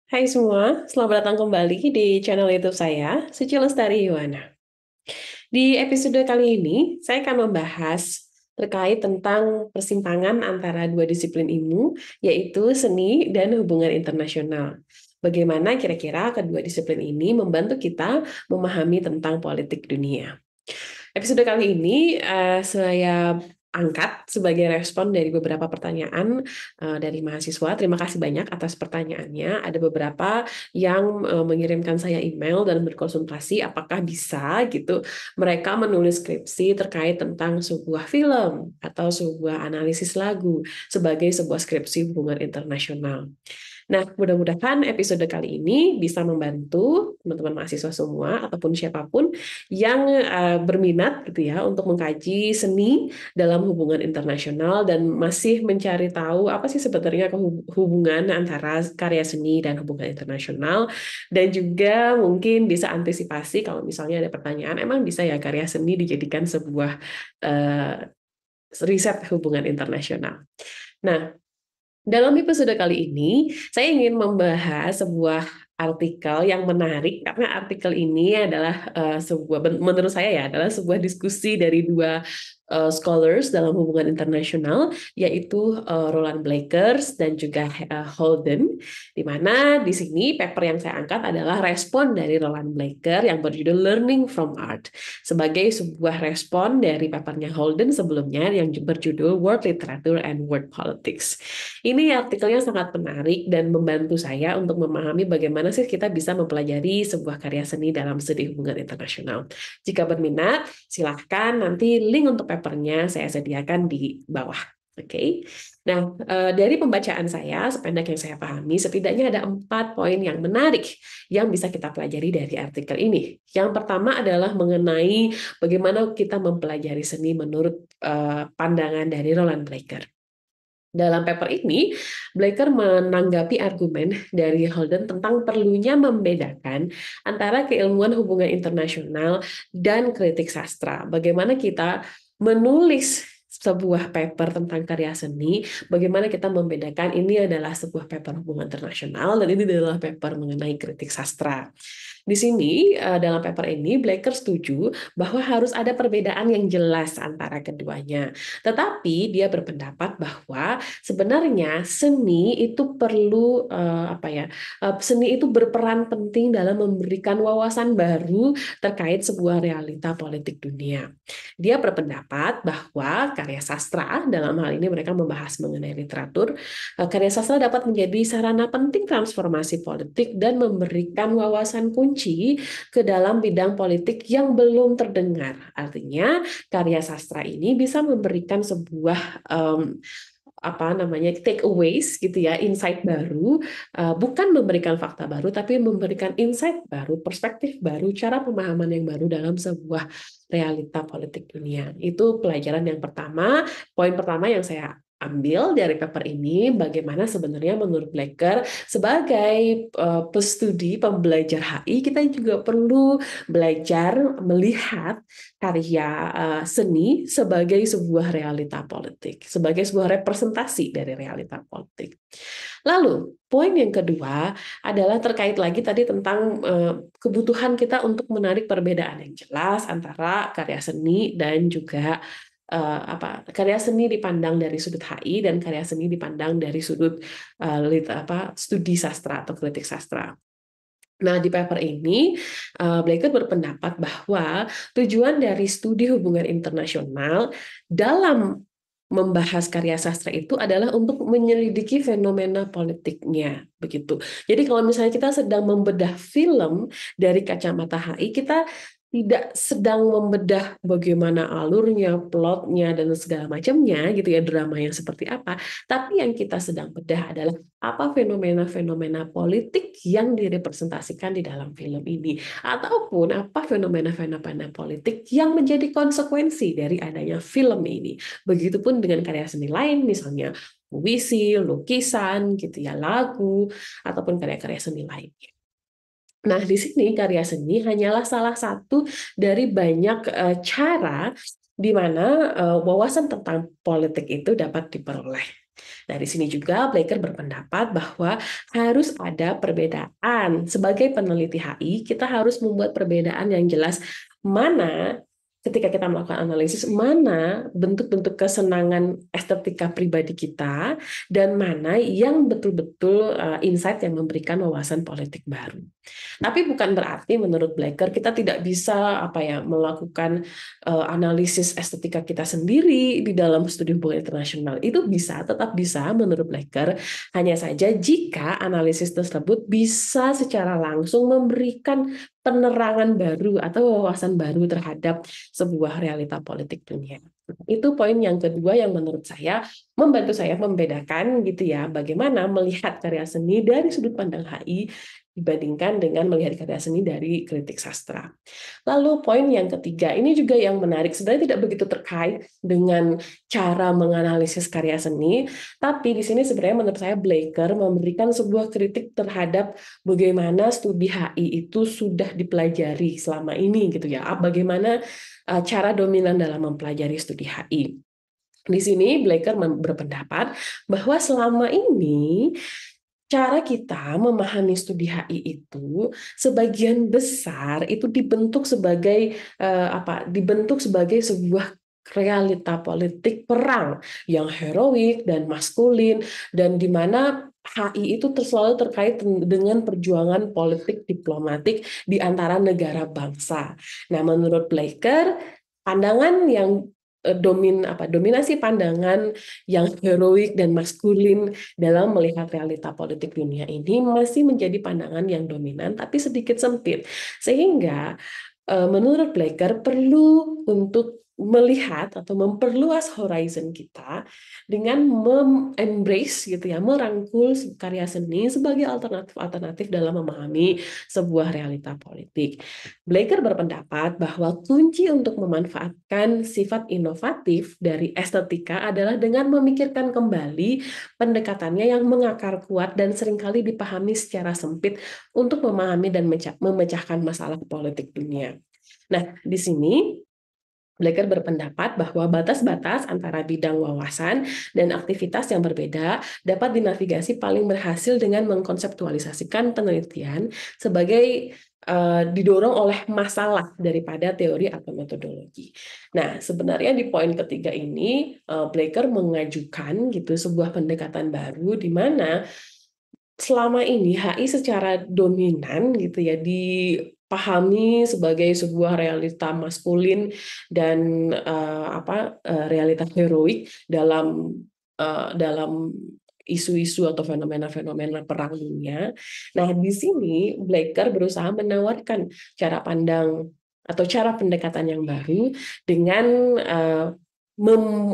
Hai semua, selamat datang kembali di channel YouTube saya, Suci Lestari Yuwana. Di episode kali ini, saya akan membahas terkait tentang persimpangan antara dua disiplin ilmu, yaitu seni dan hubungan internasional. Bagaimana kira-kira kedua disiplin ini membantu kita memahami tentang politik dunia. Episode kali ini saya angkat sebagai respon dari beberapa pertanyaan dari mahasiswa. Terima kasih banyak atas pertanyaannya. Ada beberapa yang mengirimkan saya email dan berkonsultasi apakah bisa gitu mereka menulis skripsi terkait tentang sebuah film atau sebuah analisis lagu sebagai sebuah skripsi hubungan internasional. Nah, mudah-mudahan episode kali ini bisa membantu teman-teman mahasiswa semua ataupun siapapun yang berminat gitu ya untuk mengkaji seni dalam hubungan internasional dan masih mencari tahu apa sih sebenarnya hubungan antara karya seni dan hubungan internasional, dan juga mungkin bisa antisipasi kalau misalnya ada pertanyaan, emang bisa ya karya seni dijadikan sebuah uh, riset hubungan internasional. Nah, dalam episode kali ini, saya ingin membahas sebuah artikel yang menarik karena artikel ini adalah menurut saya ya, adalah sebuah diskusi dari dua scholars dalam hubungan internasional, yaitu Roland Blakers dan juga Holden, di mana di sini paper yang saya angkat adalah respon dari Roland Blaker yang berjudul Learning from Art, sebagai sebuah respon dari papernya Holden sebelumnya yang berjudul World Literature and World Politics. Ini artikelnya sangat menarik dan membantu saya untuk memahami bagaimana sih kita bisa mempelajari sebuah karya seni dalam studi hubungan internasional. Jika berminat, silahkan nanti link untuk papernya saya sediakan di bawah. Oke. Nah, dari pembacaan saya, sependek yang saya pahami, setidaknya ada 4 poin yang menarik yang bisa kita pelajari dari artikel ini. Yang pertama adalah mengenai bagaimana kita mempelajari seni menurut pandangan dari Roland Blaker. Dalam paper ini, Blaker menanggapi argumen dari Holden tentang perlunya membedakan antara keilmuan hubungan internasional dan kritik sastra. Bagaimana kita menulis sebuah paper tentang karya seni, bagaimana kita membedakan ini adalah sebuah paper hubungan internasional dan ini adalah paper mengenai kritik sastra. Di sini, dalam paper ini, Blaker setuju bahwa harus ada perbedaan yang jelas antara keduanya. Tetapi dia berpendapat bahwa sebenarnya seni itu perlu seni itu berperan penting dalam memberikan wawasan baru terkait sebuah realita politik dunia. Dia berpendapat bahwa karya sastra, dalam hal ini mereka membahas mengenai literatur, karya sastra dapat menjadi sarana penting transformasi politik dan memberikan wawasan kunci ke dalam bidang politik yang belum terdengar. Artinya, karya sastra ini bisa memberikan sebuah takeaways gitu ya, insight baru, bukan memberikan fakta baru tapi memberikan insight baru, perspektif baru, cara pemahaman yang baru dalam sebuah realita politik dunia. Itu pelajaran yang pertama, poin pertama yang saya ambil dari paper ini, bagaimana sebenarnya menurut Blaker sebagai pestudi pembelajar HI kita juga perlu belajar melihat karya seni sebagai sebuah realita politik, sebagai sebuah representasi dari realita politik. Lalu, poin yang kedua adalah terkait lagi tadi tentang kebutuhan kita untuk menarik perbedaan yang jelas antara karya seni dan juga karya seni dipandang dari sudut HI dan karya seni dipandang dari sudut studi sastra atau kritik sastra. Nah, di paper ini, Blackett berpendapat bahwa tujuan dari studi hubungan internasional dalam membahas karya sastra itu adalah untuk menyelidiki fenomena politiknya, begitu. Jadi kalau misalnya kita sedang membedah film dari kacamata HI, kita tidak sedang membedah bagaimana alurnya, plotnya, dan segala macamnya, gitu ya, drama yang seperti apa. Tapi yang kita sedang bedah adalah apa fenomena-fenomena politik yang direpresentasikan di dalam film ini, ataupun apa fenomena-fenomena politik yang menjadi konsekuensi dari adanya film ini. Begitupun dengan karya seni lain, misalnya puisi, lukisan, gitu ya, lagu, ataupun karya-karya seni lainnya. Nah, di sini karya seni hanyalah salah satu dari banyak cara di mana wawasan tentang politik itu dapat diperoleh. Nah, di sini juga Blaker berpendapat bahwa harus ada perbedaan. Sebagai peneliti HI, kita harus membuat perbedaan yang jelas mana ketika kita melakukan analisis, mana bentuk-bentuk kesenangan estetika pribadi kita dan mana yang betul-betul insight yang memberikan wawasan politik baru. Tapi bukan berarti menurut Blaker kita tidak bisa melakukan analisis estetika kita sendiri di dalam studi hubungan internasional. Itu bisa, tetap bisa menurut Blaker, hanya saja jika analisis tersebut bisa secara langsung memberikan penerangan baru atau wawasan baru terhadap sebuah realita politik dunia. Itu poin yang kedua yang menurut saya membantu saya membedakan gitu ya, bagaimana melihat karya seni dari sudut pandang HI dibandingkan dengan melihat karya seni dari kritik sastra. Lalu poin yang ketiga, ini juga yang menarik, sebenarnya tidak begitu terkait dengan cara menganalisis karya seni, tapi di sini sebenarnya menurut saya Blaker memberikan sebuah kritik terhadap bagaimana studi HI itu sudah dipelajari selama ini gitu ya, bagaimana cara dominan dalam mempelajari studi HI. Di sini Blaker berpendapat bahwa selama ini cara kita memahami studi HI itu sebagian besar itu dibentuk sebagai sebuah realita politik perang yang heroik dan maskulin, dan di mana HI itu selalu terkait dengan perjuangan politik diplomatik di antara negara bangsa. Nah, menurut Blaker, pandangan yang dominasi pandangan yang heroik dan maskulin dalam melihat realita politik dunia ini masih menjadi pandangan yang dominan, tapi sedikit sempit. Sehingga menurut Blaker perlu untuk melihat atau memperluas horizon kita dengan embrace gitu ya, merangkul karya seni sebagai alternatif dalam memahami sebuah realita politik. Blaker berpendapat bahwa kunci untuk memanfaatkan sifat inovatif dari estetika adalah dengan memikirkan kembali pendekatannya yang mengakar kuat dan seringkali dipahami secara sempit untuk memahami dan memecahkan masalah politik dunia. Nah, di sini Blaker berpendapat bahwa batas-batas antara bidang wawasan dan aktivitas yang berbeda dapat dinavigasi paling berhasil dengan mengkonseptualisasikan penelitian sebagai didorong oleh masalah daripada teori atau metodologi. Nah, sebenarnya di poin ketiga ini Blaker mengajukan gitu sebuah pendekatan baru di mana selama ini HI secara dominan gitu ya dipahami sebagai sebuah realita maskulin dan realita heroik dalam isu-isu atau fenomena-fenomena perang dunia. Nah, di sini Blaker berusaha menawarkan cara pandang atau cara pendekatan yang baru dengan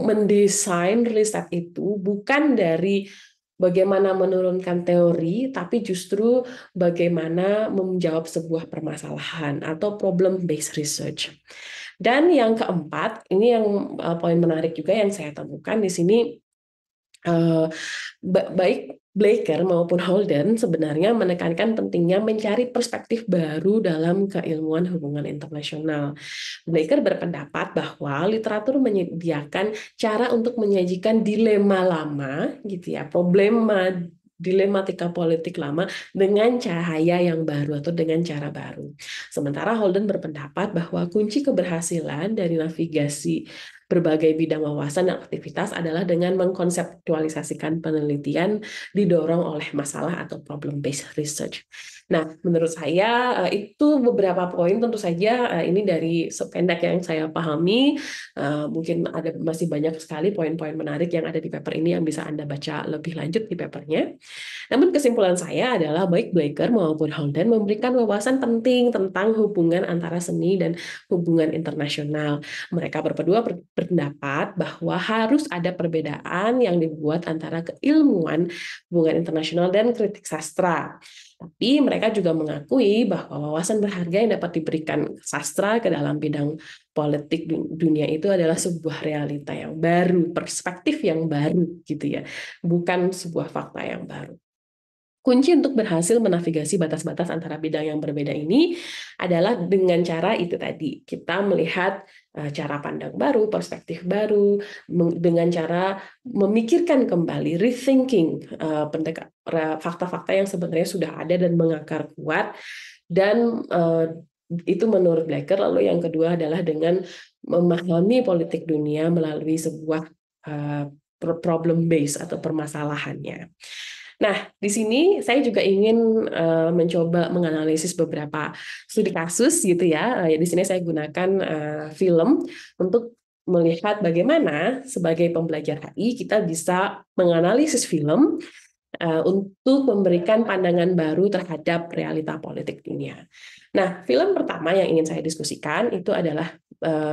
mendesain riset itu bukan dari bagaimana menurunkan teori, tapi justru bagaimana menjawab sebuah permasalahan atau problem-based research. Dan yang keempat, ini yang poin menarik juga yang saya temukan di sini, baik Blaker maupun Holden sebenarnya menekankan pentingnya mencari perspektif baru dalam keilmuan hubungan internasional. Blaker berpendapat bahwa literatur menyediakan cara untuk menyajikan dilema lama, gitu ya, dilematika politik lama dengan cahaya yang baru atau dengan cara baru. Sementara Holden berpendapat bahwa kunci keberhasilan dari navigasi berbagai bidang wawasan dan aktivitas adalah dengan mengkonseptualisasikan penelitian didorong oleh masalah atau problem-based research. Nah, menurut saya itu beberapa poin, tentu saja ini dari sependek yang saya pahami, mungkin masih banyak sekali poin-poin menarik yang ada di paper ini yang bisa Anda baca lebih lanjut di papernya. Namun kesimpulan saya adalah baik Blaker maupun Holden memberikan wawasan penting tentang hubungan antara seni dan hubungan internasional. Mereka berdua berpendapat bahwa harus ada perbedaan yang dibuat antara keilmuan hubungan internasional dan kritik sastra. Tapi mereka juga mengakui bahwa wawasan berharga yang dapat diberikan sastra ke dalam bidang politik dunia itu adalah sebuah realita yang baru, perspektif yang baru gitu ya, bukan sebuah fakta yang baru. Kunci untuk berhasil menavigasi batas-batas antara bidang yang berbeda ini adalah dengan cara itu tadi, kita melihat cara pandang baru, perspektif baru, dengan cara memikirkan kembali, rethinking fakta-fakta yang sebenarnya sudah ada dan mengakar kuat, dan itu menurut Blacker. Lalu yang kedua adalah dengan memahami politik dunia melalui sebuah problem base atau permasalahannya. Nah, di sini saya juga ingin mencoba menganalisis beberapa studi kasus gitu ya. Di sini saya gunakan film untuk melihat bagaimana sebagai pembelajar HI kita bisa menganalisis film untuk memberikan pandangan baru terhadap realita politik dunia. Nah, film pertama yang ingin saya diskusikan itu adalah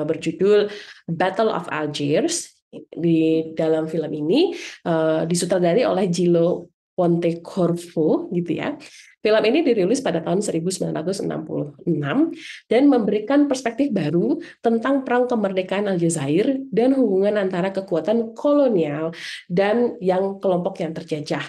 berjudul Battle of Algiers. Di dalam film ini disutradari oleh Gillo Pontecorvo gitu ya. Film ini dirilis pada tahun 1966 dan memberikan perspektif baru tentang perang kemerdekaan Aljazair dan hubungan antara kekuatan kolonial dan kelompok yang terjajah.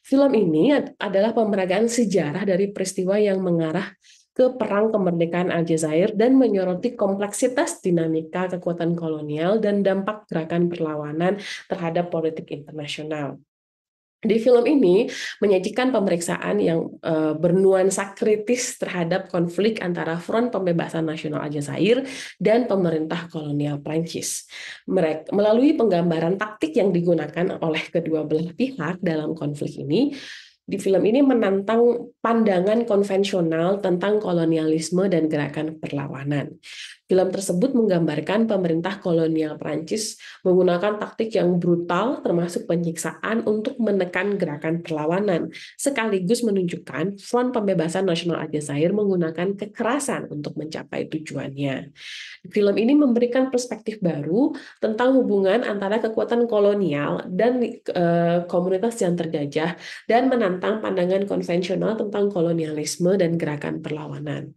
Film ini adalah pemeragaan sejarah dari peristiwa yang mengarah ke perang kemerdekaan Aljazair dan menyoroti kompleksitas dinamika kekuatan kolonial dan dampak gerakan perlawanan terhadap politik internasional. Di film ini menyajikan pemeriksaan yang bernuansa kritis terhadap konflik antara Front Pembebasan Nasional Aljazair dan pemerintah kolonial Prancis. Melalui penggambaran taktik yang digunakan oleh kedua belah pihak dalam konflik ini, di film ini menantang pandangan konvensional tentang kolonialisme dan gerakan perlawanan. Film tersebut menggambarkan pemerintah kolonial Prancis menggunakan taktik yang brutal termasuk penyiksaan untuk menekan gerakan perlawanan, sekaligus menunjukkan Front Pembebasan Nasional Aljazair menggunakan kekerasan untuk mencapai tujuannya. Film ini memberikan perspektif baru tentang hubungan antara kekuatan kolonial dan komunitas yang terjajah dan menantang pandangan konvensional tentang kolonialisme dan gerakan perlawanan.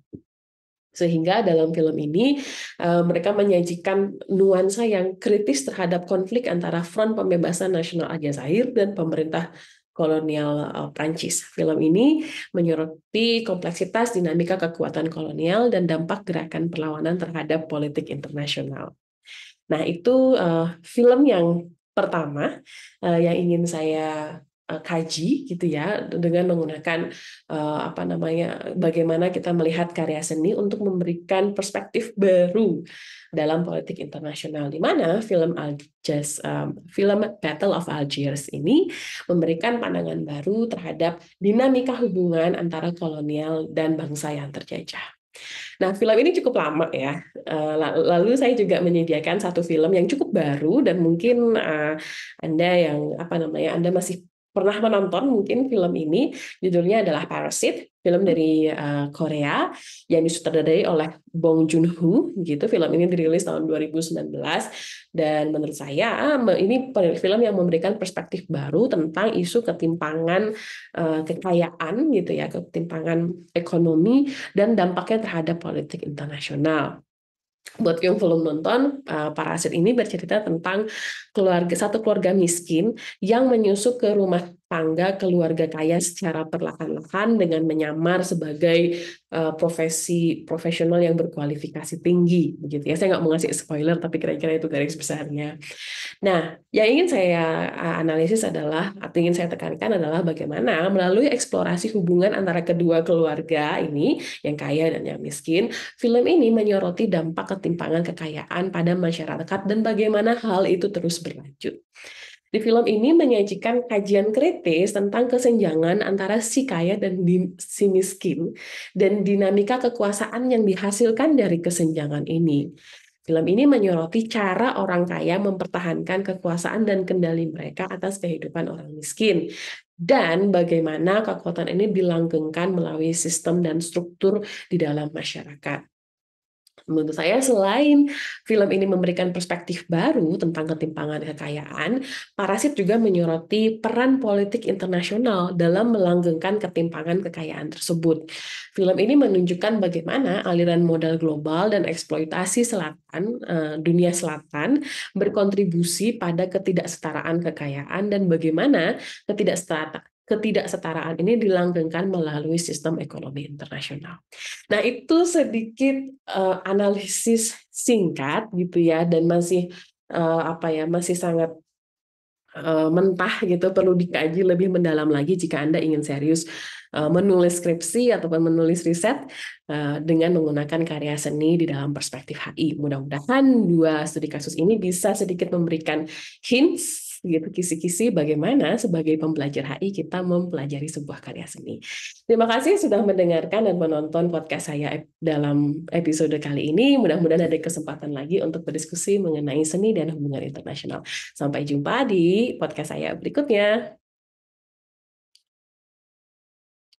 Sehingga dalam film ini mereka menyajikan nuansa yang kritis terhadap konflik antara Front Pembebasan Nasional Aljazair dan pemerintah kolonial Prancis. Film ini menyoroti kompleksitas dinamika kekuatan kolonial dan dampak gerakan perlawanan terhadap politik internasional. Nah, itu film yang pertama yang ingin saya kaji gitu ya, dengan menggunakan bagaimana kita melihat karya seni untuk memberikan perspektif baru dalam politik internasional, di mana film Battle of Algiers ini memberikan pandangan baru terhadap dinamika hubungan antara kolonial dan bangsa yang terjajah. Nah, film ini cukup lama ya. Lalu saya juga menyediakan satu film yang cukup baru dan mungkin Anda masih pernah menonton mungkin film ini. Judulnya adalah Parasite, film dari Korea yang disutradarai oleh Bong Joon-ho gitu. Film ini dirilis tahun 2019 dan menurut saya ini film yang memberikan perspektif baru tentang isu ketimpangan kekayaan gitu ya, ketimpangan ekonomi dan dampaknya terhadap politik internasional. Buat yang belum nonton, Parasit ini bercerita tentang satu keluarga miskin yang menyusup ke rumah tangga keluarga kaya secara perlahan-lahan dengan menyamar sebagai profesional yang berkualifikasi tinggi, begitu ya. Saya nggak mau ngasih spoiler, tapi kira-kira itu garis besarnya. Nah, yang ingin saya analisis atau ingin saya tekankan adalah bagaimana melalui eksplorasi hubungan antara kedua keluarga ini, yang kaya dan yang miskin, film ini menyoroti dampak ketimpangan kekayaan pada masyarakat dan bagaimana hal itu terus berlanjut. Di film ini menyajikan kajian kritis tentang kesenjangan antara si kaya dan si miskin dan dinamika kekuasaan yang dihasilkan dari kesenjangan ini. Film ini menyoroti cara orang kaya mempertahankan kekuasaan dan kendali mereka atas kehidupan orang miskin, dan bagaimana kekuatan ini dilanggengkan melalui sistem dan struktur di dalam masyarakat. Menurut saya, selain film ini memberikan perspektif baru tentang ketimpangan kekayaan, Parasit juga menyoroti peran politik internasional dalam melanggengkan ketimpangan kekayaan tersebut. Film ini menunjukkan bagaimana aliran modal global dan eksploitasi dunia selatan berkontribusi pada ketidaksetaraan kekayaan dan bagaimana ketidaksetaraan ketidaksetaraan ini dilanggengkan melalui sistem ekonomi internasional. Nah, itu sedikit analisis singkat gitu ya, dan masih masih sangat mentah gitu, perlu dikaji lebih mendalam lagi jika Anda ingin serius menulis skripsi ataupun menulis riset dengan menggunakan karya seni di dalam perspektif HI. Mudah-mudahan dua studi kasus ini bisa sedikit memberikan hints gitu, kisi-kisi bagaimana sebagai pembelajar HI kita mempelajari sebuah karya seni. Terima kasih sudah mendengarkan dan menonton podcast saya dalam episode kali ini. Mudah-mudahan ada kesempatan lagi untuk berdiskusi mengenai seni dan hubungan internasional. Sampai jumpa di podcast saya berikutnya.